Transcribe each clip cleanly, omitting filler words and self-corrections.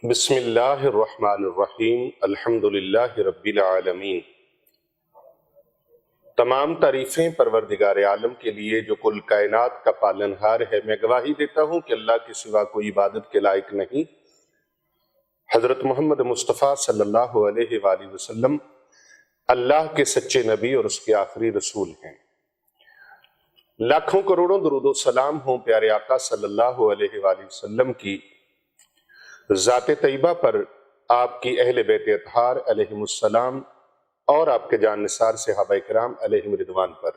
بسم اللہ الرحمن الرحیم الحمدللہ رب العالمین۔ تمام تعریفیں پروردگار عالم کے لیے جو کل کائنات کا پالنہار ہے۔ میں گواہی دیتا ہوں کہ اللہ کے سوا کوئی عبادت کے لائق نہیں۔ حضرت محمد مصطفیٰ صلی اللہ علیہ وآلہ وسلم اللہ کے سچے نبی اور اس کے آخری رسول ہیں۔ لاکھوں کروڑوں درود و سلام ہوں پیارے آقا صلی اللہ علیہ وآلہ وسلم کی ذات طیبہ پر، آپ کی اہل بیت اطہار علیہم السلام اور آپ کے جان نثار صحابہ کرام علیہم رضوان پر۔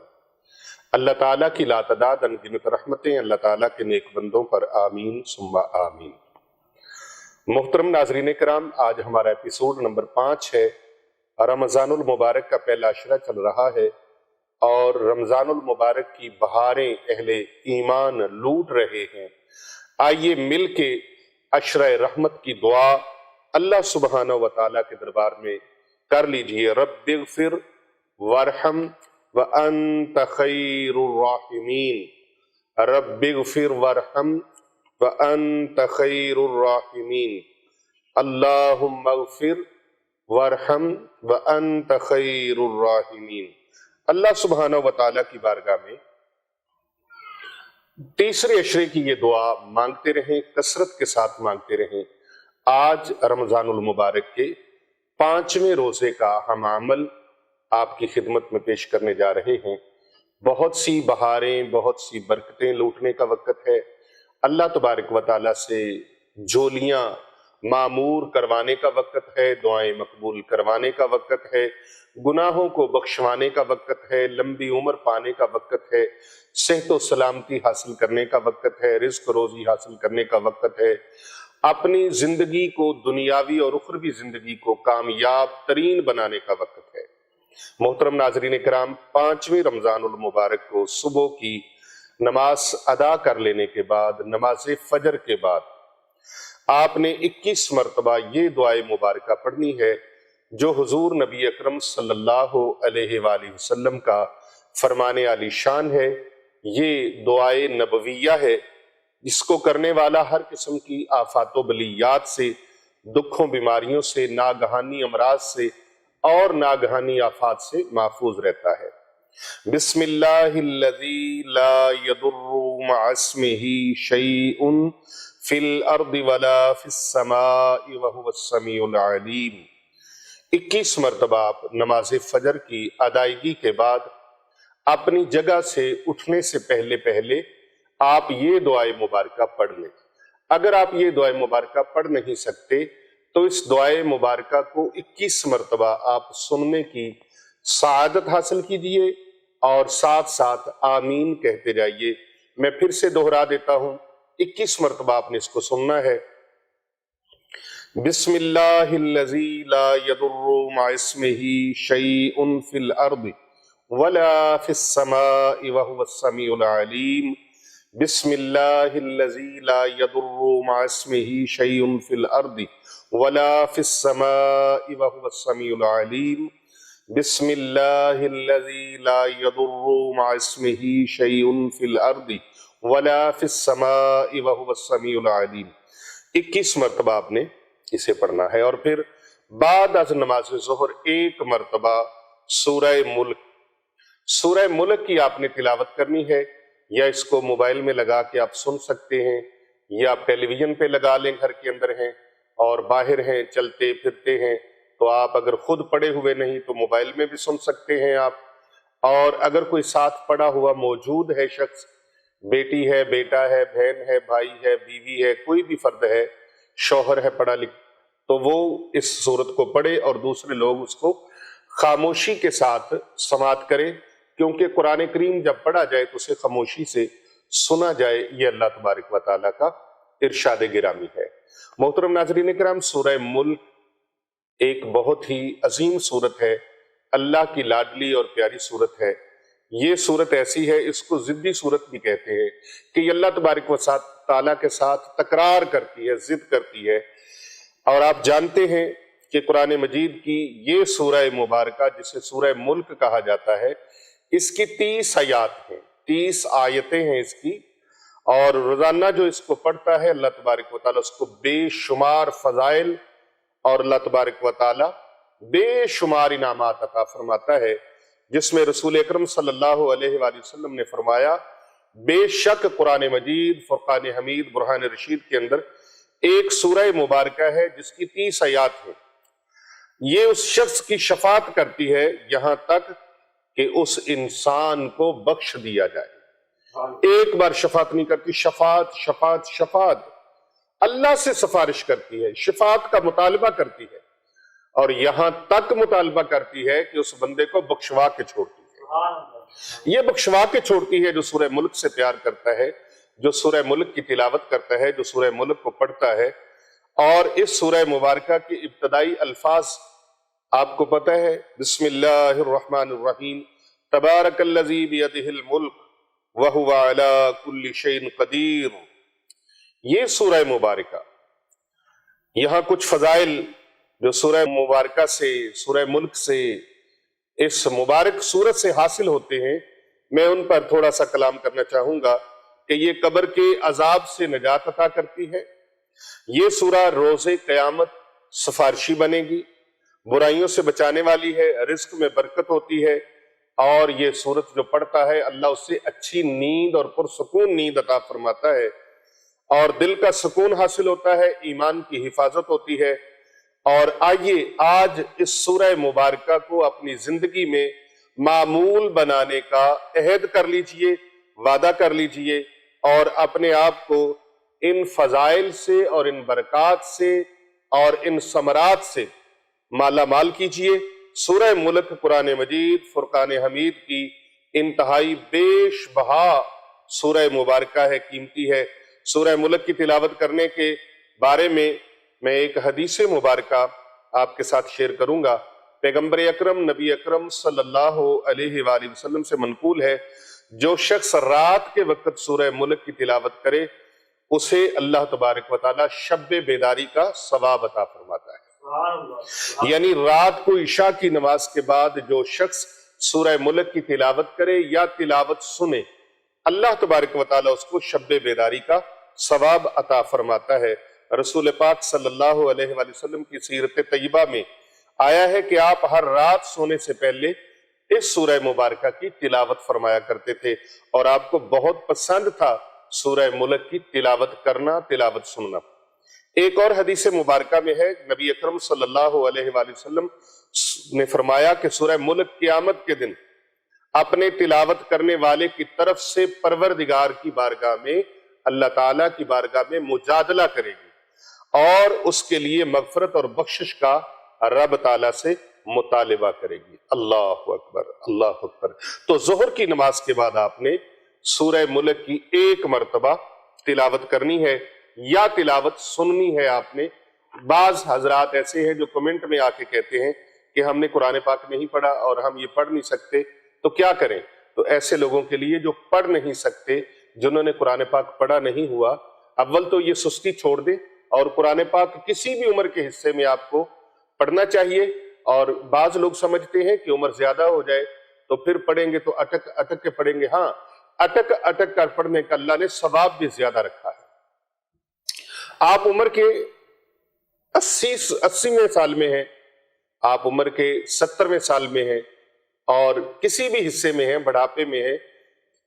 اللہ تعالیٰ کی لا تعداد انگنت رحمتیں اللہ تعالیٰ کے نیک بندوں پر آمین ثم آمین۔ محترم ناظرین کرام، آج ہمارا ایپیسوڈ نمبر 5 ہے۔ رمضان المبارک کا پہلا عشرہ چل رہا ہے اور رمضان المبارک کی بہاریں اہل ایمان لوٹ رہے ہیں۔ آئیے مل کے عشرہ رحمت کی دعا اللہ سبحانہ و تعالیٰ کے دربار میں کر لیجئے۔ رب اغفر وارحم وانت خیر الراحمین، رب اغفر وارحم وانت خیر الراحمین، اللہم اغفر وارحم وانت خیر الراحمین۔ اللہ سبحانہ و تعالیٰ کی بارگاہ میں تیسرے عشرے کی یہ دعا مانگتے رہیں، کثرت کے ساتھ مانگتے رہیں۔ آج رمضان المبارک کے 5ویں روزے کا ہم عمل آپ کی خدمت میں پیش کرنے جا رہے ہیں۔ بہت سی بہاریں، بہت سی برکتیں لوٹنے کا وقت ہے۔ اللہ تبارک و تعالیٰ سے جولیاں معمور کروانے کا وقت ہے، دعائیں مقبول کروانے کا وقت ہے، گناہوں کو بخشوانے کا وقت ہے، لمبی عمر پانے کا وقت ہے، صحت و سلامتی حاصل کرنے کا وقت ہے، رزق روزی حاصل کرنے کا وقت ہے، اپنی زندگی کو، دنیاوی اور اخروی زندگی کو کامیاب ترین بنانے کا وقت ہے۔ محترم ناظرین کرام، 5ویں رمضان المبارک کو صبح کی نماز ادا کر لینے کے بعد، نماز فجر کے بعد آپ نے 21 مرتبہ یہ دعائے مبارکہ پڑھنی ہے جو حضور نبی اکرم صلی اللہ علیہ وآلہ وسلم کا فرمان عالی شان ہے۔ یہ دعائے نبویہ ہے جس کو کرنے والا ہر قسم کی آفات و بلیات سے، دکھوں بیماریوں سے، ناگہانی امراض سے اور ناگہانی آفات سے محفوظ رہتا ہے۔ بسم اللہ الذی لا یضر مع اسمہ شیء فی الارض ولا فی السماء وہو السمیع العلیم۔ 21 مرتبہ آپ نماز فجر کی ادائیگی کے بعد اپنی جگہ سے اٹھنے سے پہلے آپ یہ دعائے مبارکہ پڑھ لیں۔ اگر آپ یہ دعائے مبارکہ پڑھ نہیں سکتے تو اس دعائے مبارکہ کو 21 مرتبہ آپ سننے کی سعادت حاصل کیجئے اور ساتھ ساتھ آمین کہتے جائیے۔ میں پھر سے دہرا دیتا ہوں، 21 مرتبہ آپ نے اس کو سننا ہے۔ بسم اللہ الذی لا یضر مع اسمہ شیء فی الارض ولا فی السماء وہو السمیع العلیم۔ بسم اللہ الذی لا یضر مع اسمہ شیء فی الارض ولا فی السماء وہو السمیع العلیم۔ بسم اللہ الذی لا یضر مع اسمہ شیء فی الارض ولا فی السماء وہو السمیع العلیم۔ 21 مرتبہ آپ نے اسے پڑھنا ہے، اور پھر بعد از نماز ظہر 1 مرتبہ سورہ ملک۔ سورہ ملک کی آپ نے تلاوت کرنی ہے، یا اس کو موبائل میں لگا کے آپ سن سکتے ہیں، یا آپ ٹیلی ویژن پہ لگا لیں، گھر کے اندر ہیں اور باہر ہیں، چلتے پھرتے ہیں تو آپ اگر خود پڑھے ہوئے نہیں تو موبائل میں بھی سن سکتے ہیں آپ، اور اگر کوئی ساتھ پڑھا ہوا موجود ہے شخص، بیٹی ہے، بیٹا ہے، بہن ہے، بھائی ہے، بیوی ہے، کوئی بھی فرد ہے، شوہر ہے پڑھا لکھ، تو وہ اس سورت کو پڑھے اور دوسرے لوگ اس کو خاموشی کے ساتھ سماعت کریں، کیونکہ قرآن کریم جب پڑھا جائے تو اسے خاموشی سے سنا جائے، یہ اللہ تبارک و تعالیٰ کا ارشاد گرامی ہے۔ محترم ناظرین کرام، سورہ ملک ایک بہت ہی عظیم سورت ہے، اللہ کی لاڈلی اور پیاری سورت ہے۔ یہ سورت ایسی ہے، اس کو ضدی سورت بھی کہتے ہیں، کہ یہ اللہ تبارک و تعالیٰ کے ساتھ تکرار کرتی ہے، ضد کرتی ہے۔ اور آپ جانتے ہیں کہ قرآن مجید کی یہ سورہ مبارکہ جسے سورہ ملک کہا جاتا ہے، اس کی 30 آیات ہیں، 30 آیتیں ہیں اس کی، اور روزانہ جو اس کو پڑھتا ہے اللہ تبارک و تعالیٰ اس کو بے شمار فضائل اور اللہ تبارک و تعالیٰ بے شمار انعامات عطا فرماتا ہے، جس میں رسول اکرم صلی اللہ علیہ وآلہ وسلم نے فرمایا بے شک قرآن مجید فرقان حمید برہان رشید کے اندر ایک سورہ مبارکہ ہے جس کی 30 آیات ہیں، یہ اس شخص کی شفاعت کرتی ہے یہاں تک کہ اس انسان کو بخش دیا جائے۔ ایک بار شفاعت نہیں کرتی، شفاعت شفاعت شفاعت، اللہ سے سفارش کرتی ہے، شفاعت کا مطالبہ کرتی ہے، اور یہاں تک مطالبہ کرتی ہے کہ اس بندے کو بخشوا کے چھوڑتی ہے۔ یہ بخشوا کے چھوڑتی ہے جو سورہ ملک سے پیار کرتا ہے، جو سورہ ملک کی تلاوت کرتا ہے، جو سورہ ملک کو پڑھتا ہے۔ اور اس سورہ مبارکہ کے ابتدائی الفاظ آپ کو پتہ ہے، بسم اللہ الرحمن الرحیم، تبارک الذی بیدہ الملک وَهُوَ عَلَىٰ كُلِّ شَيْءٍ قَدِيرٌ۔ یہ سورہ مبارکہ، یہاں کچھ فضائل جو سورہ مبارکہ سے، سورہ ملک سے، اس مبارک سورت سے حاصل ہوتے ہیں، میں ان پر تھوڑا سا کلام کرنا چاہوں گا کہ یہ قبر کے عذاب سے نجات عطا کرتی ہے، یہ سورہ روز قیامت سفارشی بنے گی، برائیوں سے بچانے والی ہے، رزق میں برکت ہوتی ہے، اور یہ سورت جو پڑھتا ہے اللہ اس سے اچھی نیند اور پرسکون نیند عطا فرماتا ہے، اور دل کا سکون حاصل ہوتا ہے، ایمان کی حفاظت ہوتی ہے۔ اور آئیے آج اس سورہ مبارکہ کو اپنی زندگی میں معمول بنانے کا عہد کر لیجئے، وعدہ کر لیجئے، اور اپنے آپ کو ان فضائل سے اور ان برکات سے اور ان ثمرات سے مالا مال کیجئے۔ سورہ ملک قرآن مجید فرقان حمید کی انتہائی بیش بہا سورہ مبارکہ ہے، قیمتی ہے۔ سورہ ملک کی تلاوت کرنے کے بارے میں ایک حدیث مبارکہ آپ کے ساتھ شیئر کروں گا۔ پیغمبر اکرم نبی اکرم صلی اللہ علیہ وآلہ وسلم سے منقول ہے، جو شخص رات کے وقت سورہ ملک کی تلاوت کرے اسے اللہ تبارک و تعالی شب بیداری کا ثواب عطا فرماتا ہے۔ یعنی رات کو عشاء کی نماز کے بعد جو شخص سورہ ملک کی تلاوت کرے یا تلاوت سنے، اللہ تبارک و تعالی اس کو شب بیداری کا ثواب عطا فرماتا ہے۔ رسول پاک صلی اللہ علیہ وآلہ وسلم کی سیرت طیبہ میں آیا ہے کہ آپ ہر رات سونے سے پہلے اس سورہ مبارکہ کی تلاوت فرمایا کرتے تھے، اور آپ کو بہت پسند تھا سورہ ملک کی تلاوت کرنا، تلاوت سننا۔ ایک اور حدیث مبارکہ میں ہے، نبی اکرم صلی اللہ علیہ وآلہ وسلم نے فرمایا کہ سورہ ملک قیامت کے دن اپنے تلاوت کرنے والے کی طرف سے پروردگار کی بارگاہ میں، اللہ تعالیٰ کی بارگاہ میں مجادلہ کرے گی، اور اس کے لیے مغفرت اور بخشش کا رب تعالیٰ سے مطالبہ کرے گی۔ اللہ اکبر، اللہ اکبر۔ تو ظہر کی نماز کے بعد آپ نے سورہ ملک کی ایک مرتبہ تلاوت کرنی ہے یا تلاوت سننی ہے آپ نے۔ بعض حضرات ایسے ہیں جو کمنٹ میں آ کے کہتے ہیں کہ ہم نے قرآن پاک نہیں پڑھا اور ہم یہ پڑھ نہیں سکتے، تو کیا کریں؟ تو ایسے لوگوں کے لیے جو پڑھ نہیں سکتے، جنہوں نے قرآن پاک پڑھا نہیں ہوا، اول تو یہ سستی چھوڑ دیں، اور قرآن پاک کسی بھی عمر کے حصے میں آپ کو پڑھنا چاہیے۔ اور بعض لوگ سمجھتے ہیں کہ عمر زیادہ ہو جائے تو پھر پڑھیں گے تو اٹک اٹک کے پڑھیں گے۔ ہاں، اٹک اٹک کر پڑھنے کا اللہ نے ثواب بھی زیادہ رکھا ہے۔ آپ عمر کے 80ویں سال میں ہیں، آپ عمر کے 70ویں سال میں ہیں، اور کسی بھی حصے میں ہیں، بڑھاپے میں ہیں،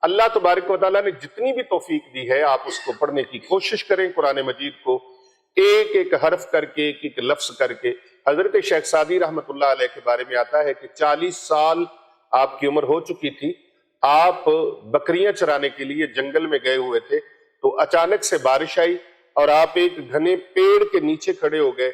اللہ تبارک و تعالیٰ نے جتنی بھی توفیق دی ہے آپ اس کو پڑھنے کی کوشش کریں۔ قرآن مجید کو ایک ایک حرف کر کے، ایک ایک لفظ کر کے۔ حضرت شیخ سعدی رحمت اللہ علیہ کے بارے میں آتا ہے کہ 40 سال آپ کی عمر ہو چکی تھی، آپ بکریاں چرانے کے لیے جنگل میں گئے ہوئے تھے، تو اچانک سے بارش آئی اور آپ ایک گھنے پیڑ کے نیچے کھڑے ہو گئے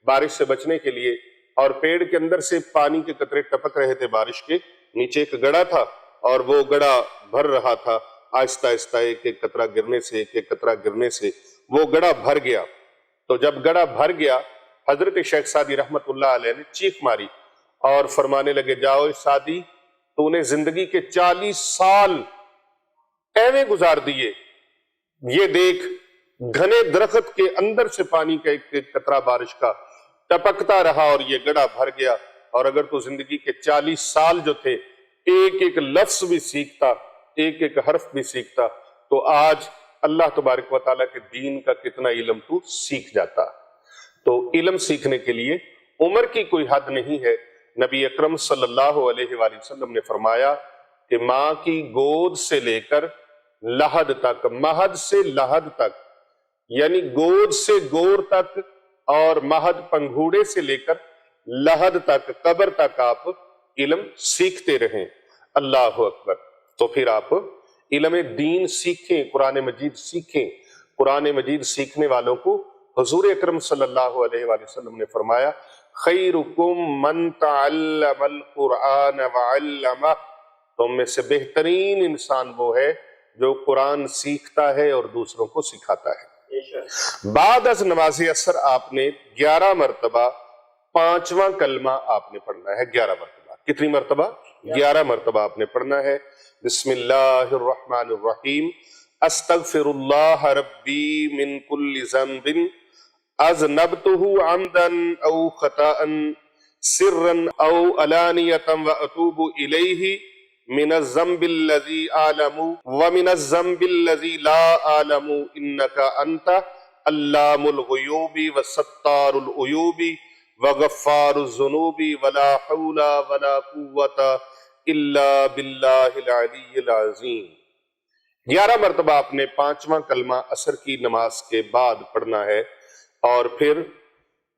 بارش سے بچنے کے لیے، اور پیڑ کے اندر سے پانی کے قطرے ٹپک رہے تھے بارش کے نیچے۔ ایک گڑھا تھا اور وہ گڑھا بھر رہا تھا، آہستہ آہستہ ایک ایک قطرہ گرنے سے، ایک ایک قطرہ گرنے سے وہ گڑھا بھر گیا۔ تو جب گڑھا بھر گیا، حضرت شیخ سعدی رحمت اللہ علیہ نے چیخ ماری اور فرمانے لگے، جاؤ سعدی، تو نے زندگی کے 40 سال ایویں گزار دیے، یہ دیکھ گھنے درخت کے اندر سے پانی کا ایک ایک قطرہ بارش کا ٹپکتا رہا اور یہ گڑھا بھر گیا۔ اور اگر تو زندگی کے 40 سال جو تھے ایک ایک لفظ بھی سیکھتا، ایک ایک حرف بھی سیکھتا، تو آج اللہ تبارک و تعالیٰ کے دین کا کتنا علم تو سیکھ جاتا۔ تو علم سیکھنے کے لیے عمر کی کوئی حد نہیں ہے۔ نبی اکرم صلی اللہ علیہ وآلہ وسلم نے فرمایا کہ ماں کی گود سے لے کر لحد تک، مہد سے لحد تک، یعنی گود سے گور تک اور مہد پنگھوڑے سے لے کر لحد تک، قبر تک آپ علم سیکھتے رہیں۔ اللہ اکبر۔ تو پھر آپ علم دین سیکھیں، قرآن مجید سیکھیں۔ قرآن مجید سیکھنے والوں کو حضور اکرم صلی اللہ علیہ وآلہ وسلم نے فرمایا خیرکم من تعلم القرآن وعلمہ، تم میں سے بہترین انسان وہ ہے جو قرآن سیکھتا ہے اور دوسروں کو سکھاتا ہے۔ بعد از نماز عصر آپ نے 11 مرتبہ 5واں کلمہ آپ نے پڑھنا ہے۔ 11 مرتبہ، کتنی مرتبہ؟ 11 مرتبہ آپ نے پڑھنا ہے۔ بسم اللہ الرحمن الرحیم، استغفر اللہ ربی من کل ذنب اذنبته عمدا او خطأ سرا او علانیة واتوب الیہ من الذنب الذی اعلم ومن الذنب الذی لا اعلم انک انت علام الغیوب وستار العیوب وغفار الذنوب ولا حول ولا قوة الا باللہ العلی العظیم۔ 11 مرتبہ آپ نے 5واں کلمہ عصر کی نماز کے بعد پڑھنا ہے، اور پھر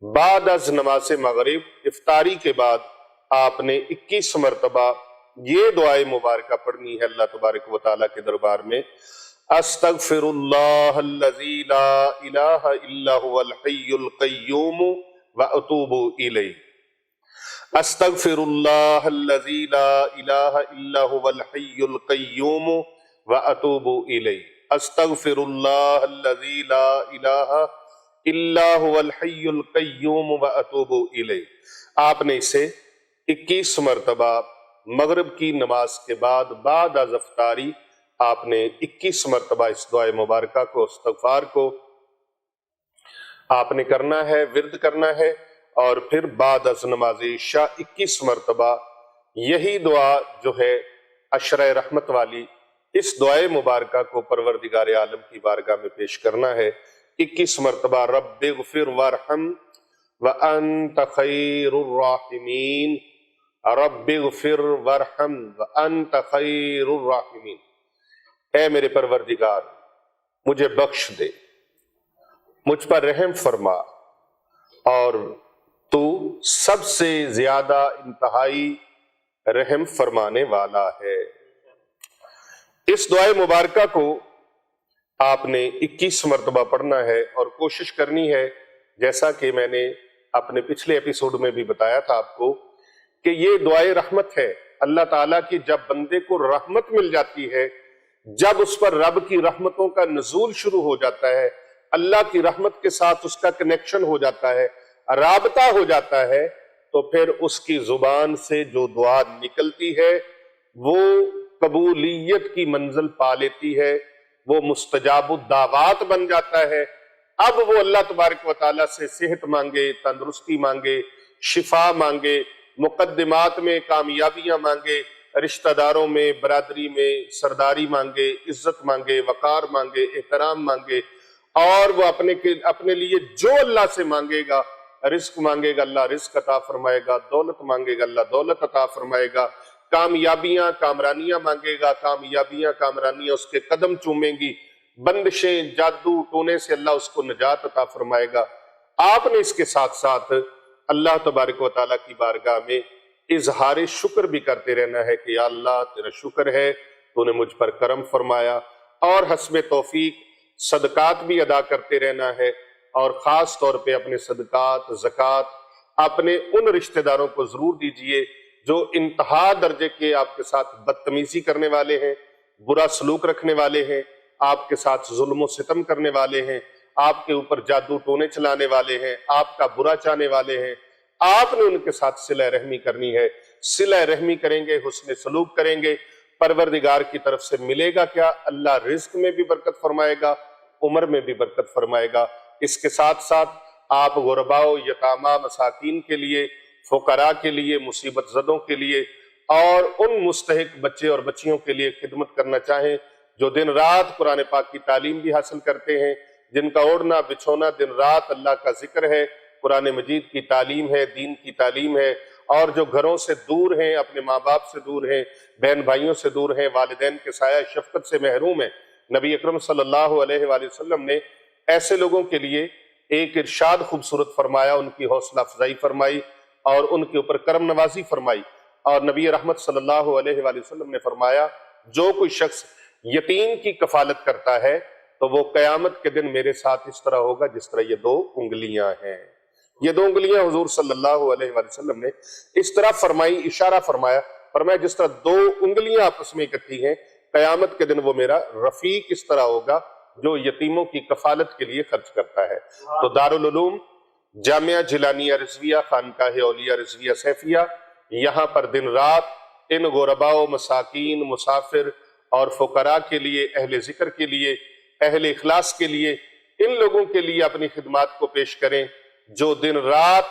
بعد از نماز مغرب افطاری کے بعد آپ نے 21 مرتبہ یہ دعائے مبارکہ پڑھنی ہے اللہ تبارک و تعالیٰ کے دربار میں، استغفر اللہ الذی لا الہ الا هو الحی القیوم واتوب الیہ، استغفر اللہ الذی لا الہ الا هو الحی القیوم واتوب الیہ، استغفر اللہ الذی لا الہ الا هو الحی القیوم واتوب الیہ۔ آپ نے اسے 21 مرتبہ مغرب کی نماز کے بعد بعد از افطاری آپ نے 21 مرتبہ اس دعائے مبارکہ کو، استغفار کو آپ نے کرنا ہے، ورد کرنا ہے، اور پھر بعد از نماز عشاء 21 مرتبہ یہی دعا جو ہے عشرہ رحمت والی، اس دعائے مبارکہ کو پروردگار عالم کی بارگاہ میں پیش کرنا ہے۔ 21 مرتبہ رب اغفر وارحم وانت خیر الراحمین، رب اغفر وارحم وانت خیر الراحمین، اے میرے پروردگار مجھے بخش دے، مجھ پر رحم فرما، اور تو سب سے زیادہ انتہائی رحم فرمانے والا ہے۔ اس دعائے مبارکہ کو آپ نے 21 مرتبہ پڑھنا ہے، اور کوشش کرنی ہے، جیسا کہ میں نے اپنے پچھلے ایپیسوڈ میں بھی بتایا تھا آپ کو، کہ یہ دعائے رحمت ہے۔ اللہ تعالیٰ کی جب بندے کو رحمت مل جاتی ہے، جب اس پر رب کی رحمتوں کا نزول شروع ہو جاتا ہے، اللہ کی رحمت کے ساتھ اس کا کنیکشن ہو جاتا ہے، رابطہ ہو جاتا ہے، تو پھر اس کی زبان سے جو دعا نکلتی ہے وہ قبولیت کی منزل پا لیتی ہے، وہ مستجاب الدعوات بن جاتا ہے۔ اب وہ اللہ تبارک و تعالیٰ سے صحت مانگے، تندرستی مانگے، شفا مانگے، مقدمات میں کامیابیاں مانگے، رشتہ داروں میں، برادری میں سرداری مانگے، عزت مانگے، وقار مانگے، احترام مانگے، اور وہ اپنے لیے جو اللہ سے مانگے گا، رزق مانگے گا اللہ رزق عطا فرمائے گا، دولت مانگے گا اللہ دولت عطا فرمائے گا، کامیابیاں کامرانیاں مانگے گا، کامیابیاں کامرانیاں اس کے قدم چومیں گی، بندشیں جادو ٹونے سے اللہ اس کو نجات عطا فرمائے گا۔ آپ نے اس کے ساتھ ساتھ اللہ تبارک و تعالیٰ کی بارگاہ میں اظہار شکر بھی کرتے رہنا ہے کہ یا اللہ تیرا شکر ہے، تو نے مجھ پر کرم فرمایا، اور حسب توفیق صدقات بھی ادا کرتے رہنا ہے، اور خاص طور پہ اپنے صدقات، زکوٰۃ اپنے ان رشتہ داروں کو ضرور دیجئے جو انتہا درجے کے آپ کے ساتھ بدتمیزی کرنے والے ہیں، برا سلوک رکھنے والے ہیں، آپ کے ساتھ ظلم و ستم کرنے والے ہیں، آپ کے اوپر جادو ٹونے چلانے والے ہیں، آپ کا برا چاہنے والے ہیں۔ آپ نے ان کے ساتھ صلہ رحمی کرنی ہے۔ صلہ رحمی کریں گے، حسن سلوک کریں گے، پروردگار کی طرف سے ملے گا کیا؟ اللہ رزق میں بھی برکت فرمائے گا، عمر میں بھی برکت فرمائے گا۔ اس کے ساتھ ساتھ آپ غرباء و یتامہ مساکین کے لیے، فقراء کے لیے، مصیبت زدوں کے لیے، اور ان مستحق بچے اور بچیوں کے لیے خدمت کرنا چاہیں جو دن رات قرآن پاک کی تعلیم بھی حاصل کرتے ہیں، جن کا اوڑھنا بچھونا دن رات اللہ کا ذکر ہے، قرآن مجید کی تعلیم ہے، دین کی تعلیم ہے، اور جو گھروں سے دور ہیں، اپنے ماں باپ سے دور ہیں، بہن بھائیوں سے دور ہیں، والدین کے سایہ شفقت سے محروم ہیں۔ نبی اکرم صلی اللہ علیہ وآلہ وسلم نے ایسے لوگوں کے لیے ایک ارشاد خوبصورت فرمایا، ان کی حوصلہ افزائی فرمائی اور ان کے اوپر کرم نوازی فرمائی، اور نبی رحمت صلی اللہ علیہ وآلہ وسلم نے فرمایا جو کوئی شخص یتیم کی کفالت کرتا ہے تو وہ قیامت کے دن میرے ساتھ اس طرح ہوگا جس طرح یہ 2 انگلیاں ہیں۔ یہ 2 انگلیاں حضور صلی اللہ علیہ وآلہ وسلم نے اس طرح فرمائی، اشارہ فرمایا جس طرح 2 انگلیاں آپس میں اکٹھی ہیں، قیامت کے دن وہ میرا رفیق اس طرح ہوگا جو یتیموں کی کفالت کے لیے خرچ کرتا ہے۔ تو دارالعلوم جامعہ جیلانیہ رضویہ خانقاہ اولیاء رضویہ سیفیہ، یہاں پر دن رات ان غرباء و مساکین، مسافر اور فقراء کے لیے، اہل ذکر کے لیے، اہل اخلاص کے لیے، ان لوگوں کے لیے اپنی خدمات کو پیش کریں جو دن رات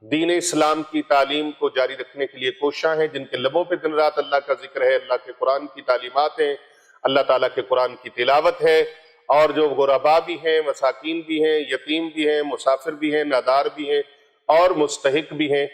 دین اسلام کی تعلیم کو جاری رکھنے کے لیے کوشاں ہیں، جن کے لبوں پہ دن رات اللہ کا ذکر ہے، اللہ کے قرآن کی تعلیمات ہیں، اللہ تعالیٰ کے قرآن کی تلاوت ہے، اور جو غرباء بھی ہیں، مساکین بھی ہیں، یتیم بھی ہیں، مسافر بھی ہیں، نادار بھی ہیں اور مستحق بھی ہیں،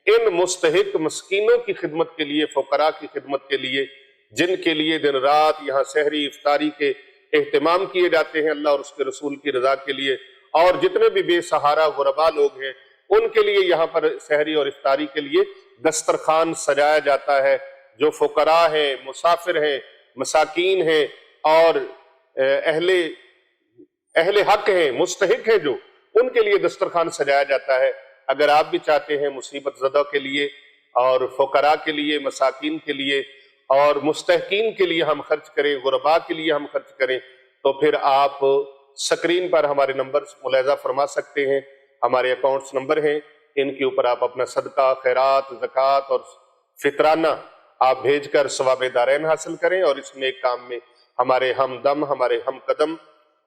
ان مستحق مسکینوں کی خدمت کے لیے، فقراء کی خدمت کے لیے، جن کے لیے دن رات یہاں سحری افطاری کے اہتمام کیے جاتے ہیں اللہ اور اس کے رسول کی رضا کے لیے، اور جتنے بھی بے سہارا غرباء لوگ ہیں ان کے لیے یہاں پر سحری اور افطاری کے لیے دسترخوان سجایا جاتا ہے۔ جو فقراء ہیں، مسافر ہیں، مساکین ہیں اور اہل حق ہیں، مستحق ہیں، جو ان کے لیے دسترخوان سجایا جاتا ہے۔ اگر آپ بھی چاہتے ہیں مصیبت زدہ کے لیے اور فقراء کے لیے، مساکین کے لیے اور مستحقین کے لیے ہم خرچ کریں، غرباء کے لیے ہم خرچ کریں، تو پھر آپ سکرین پر ہمارے نمبر ملاحظہ فرما سکتے ہیں، ہمارے اکاؤنٹس نمبر ہیں، ان کے اوپر آپ اپنا صدقہ، خیرات، زکوٰۃ اور فطرانہ آپ بھیج کر ثواب دارین حاصل کریں، اور اس نیک کام میں ہمارے ہمدم، ہمارے ہم قدم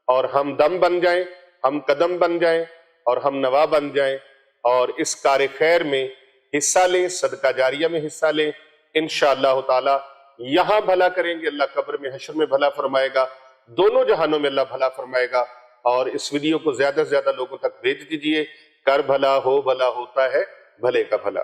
اور ہم دم بن جائیں، ہم قدم بن جائیں اور ہم نوا بن جائیں، اور اس کار خیر میں حصہ لیں، صدقہ جاریہ میں حصہ لیں۔ انشاءاللہ تعالی یہاں بھلا کریں گے، اللہ قبر میں، حشر میں بھلا فرمائے گا، دونوں جہانوں میں اللہ بھلا فرمائے گا۔ اور اس ویڈیو کو زیادہ سے زیادہ لوگوں تک بھیج دیجئے، کر بھلا ہو بھلا ہوتا ہے بھلے کا بھلا۔